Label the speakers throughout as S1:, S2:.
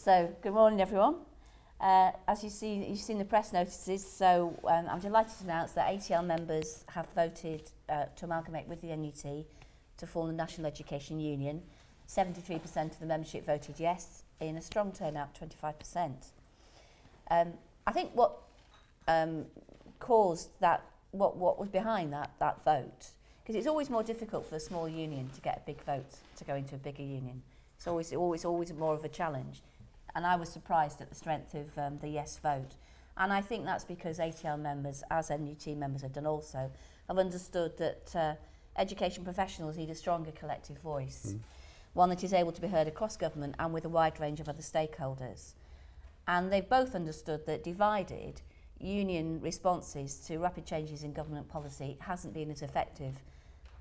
S1: So, good morning everyone. As you've seen the press notices, so I'm delighted to announce that ATL members have voted to amalgamate with the NUT to form the National Education Union. 73% of the membership voted yes, in a strong turnout, 25%. I think what caused that, what was behind that vote, because it's always more difficult for a small union to get a big vote to go into a bigger union. It's always more of a challenge. And I was surprised at the strength of the yes vote. And I think that's because ATL members, as NUT members have done also, have understood that education professionals need a stronger collective voice, one that is able to be heard across government and with a wide range of other stakeholders. And they've both understood that divided, union responses to rapid changes in government policy hasn't been as effective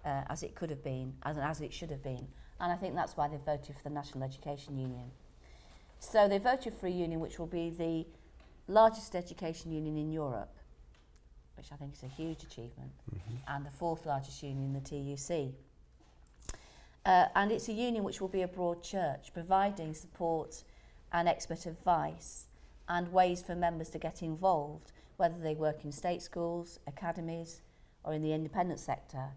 S1: as it could have been, as it should have been. And I think that's why they've voted for the National Education Union. So they voted for a union which will be the largest education union in Europe, which I think is a huge achievement, and the fourth largest union in the TUC. And it's a union which will be a broad church, providing support and expert advice and ways for members to get involved, whether they work in state schools, academies, or in the independent sector.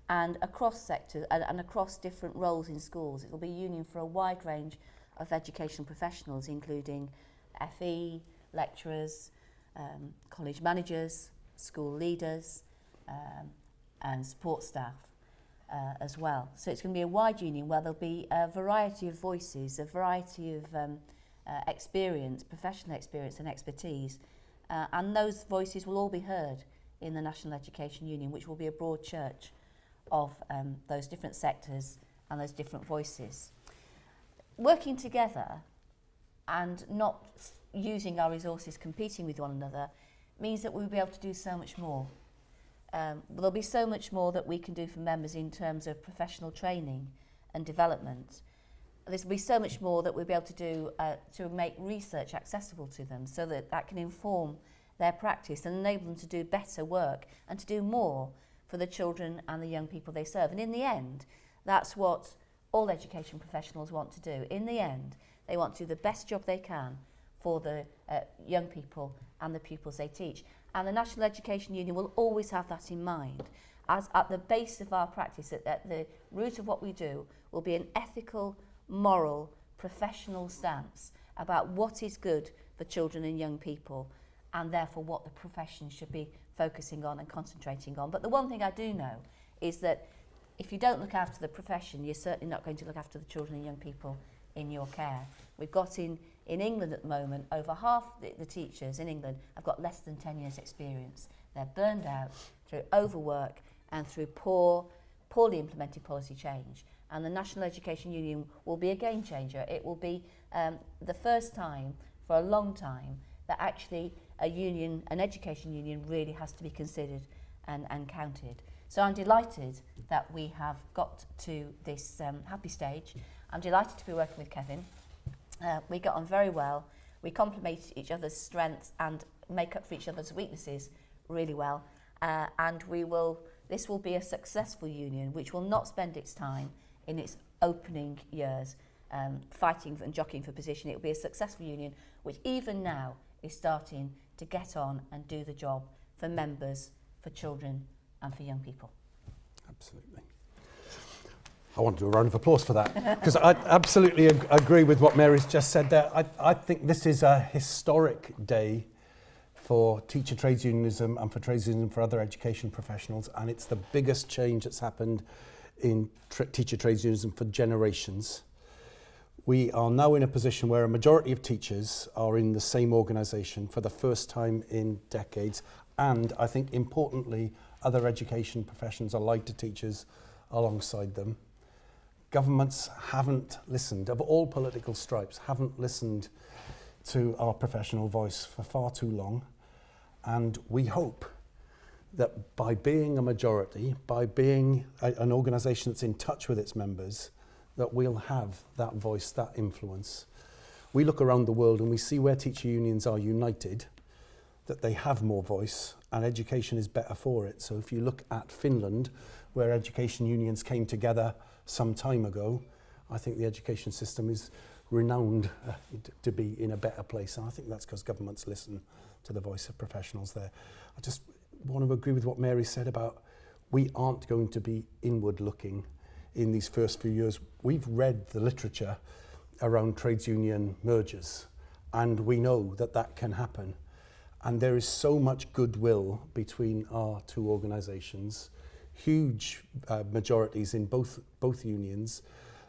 S1: And across sectors and across different roles in schools, it will be a union for a wide range of educational professionals, including FE, lecturers, college managers, school leaders, and support staff as well. So it's going to be a wide union where there'll be a variety of voices, a variety of experience, professional experience and expertise, and those voices will all be heard in the National Education Union, which will be a broad church of those different sectors and those different voices. Working together and not using our resources competing with one another means that we'll be able to do so much more. There'll be so much more that we can do for members in terms of professional training and development. There'll be so much more that we'll be able to do to make research accessible to them so that can inform their practice and enable them to do better work and to do more for the children and the young people they serve. And in the end, that's what all education professionals want to do. In the end, they want to do the best job they can for the young people and the pupils they teach. And the National Education Union will always have that in mind. As at the base of our practice, at the root of what we do, will be an ethical, moral, professional stance about what is good for children and young people, and therefore what the profession should be focusing on and concentrating on. But the one thing I do know is that if you don't look after the profession, you're certainly not going to look after the children and young people in your care. We've got in England at the moment, over half the teachers in England have got less than 10 years experience. They're burned out through overwork and through poorly implemented policy change. And the National Education Union will be a game changer. It will be the first time for a long time that actually an education union really has to be considered and counted. So I'm delighted that we have got to this happy stage. I'm delighted to be working with Kevin. We got on very well. We complement each other's strengths and make up for each other's weaknesses really well. And this will be a successful union which will not spend its time in its opening years fighting and jockeying for position. It will be a successful union which even now is starting to get on and do the job for members, for children and for young people.
S2: Absolutely. I want to do a round of applause for that, because I absolutely agree with what Mary's just said there. I think this is a historic day for teacher trades unionism and for trades unionism for other education professionals, and it's the biggest change that's happened in teacher trades unionism for generations. We are now in a position where a majority of teachers are in the same organisation for the first time in decades, and I think importantly, other education professions allied to teachers alongside them. Governments haven't listened, of all political stripes, haven't listened to our professional voice for far too long. And we hope that by being a majority, by being an organisation that's in touch with its members, that we'll have that voice, that influence. We look around the world and we see where teacher unions are united, that they have more voice and education is better for it. So if you look at Finland, where education unions came together some time ago, I think the education system is renowned to be in a better place. And I think that's because governments listen to the voice of professionals there. I just want to agree with what Mary said about we aren't going to be inward looking in these first few years. We've read the literature around trades union mergers, and we know that that can happen. And there is so much goodwill between our two organisations, huge majorities in both unions,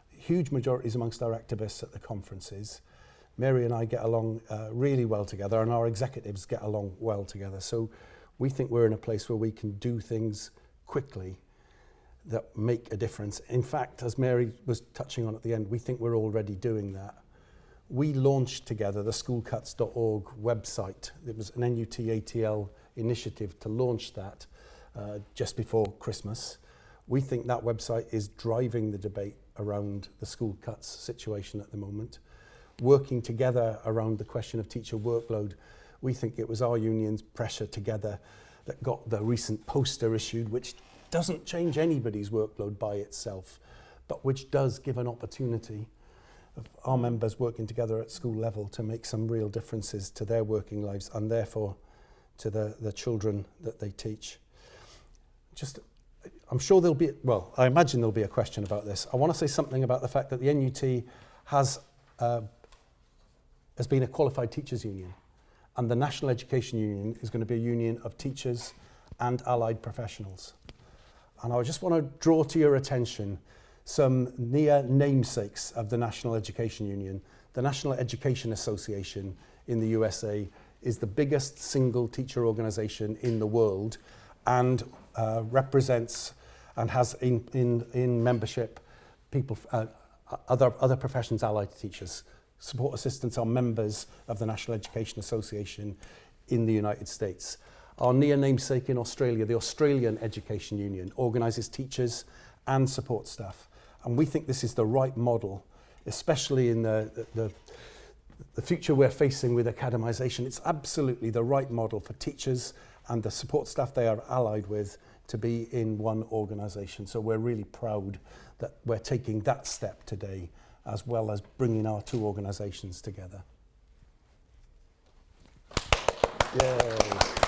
S2: huge majorities amongst our activists at the conferences. Mary and I get along really well together, and our executives get along well together. So we think we're in a place where we can do things quickly that make a difference. In fact, as Mary was touching on at the end, we think we're already doing that. We launched together the schoolcuts.org website. It was an NUT-ATL initiative to launch that just before Christmas. We think that website is driving the debate around the school cuts situation at the moment. Working together around the question of teacher workload, we think it was our unions' pressure together that got the recent poster issued, which doesn't change anybody's workload by itself, but which does give an opportunity of our members working together at school level to make some real differences to their working lives and therefore to the children that they teach. I'm sure I imagine there'll be a question about this. I want to say something about the fact that the NUT has been a qualified teachers union, and the National Education Union is going to be a union of teachers and allied professionals. And I just want to draw to your attention some near namesakes of the National Education Union. The National Education Association in the USA is the biggest single teacher organisation in the world and represents and has in membership people, other professions allied to teachers. Support assistants are members of the National Education Association in the United States. Our near namesake in Australia, the Australian Education Union, organises teachers and support staff. And we think this is the right model, especially in the future we're facing with academisation. It's absolutely the right model for teachers and the support staff they are allied with to be in one organisation. So we're really proud that we're taking that step today, as well as bringing our two organisations together. Yay.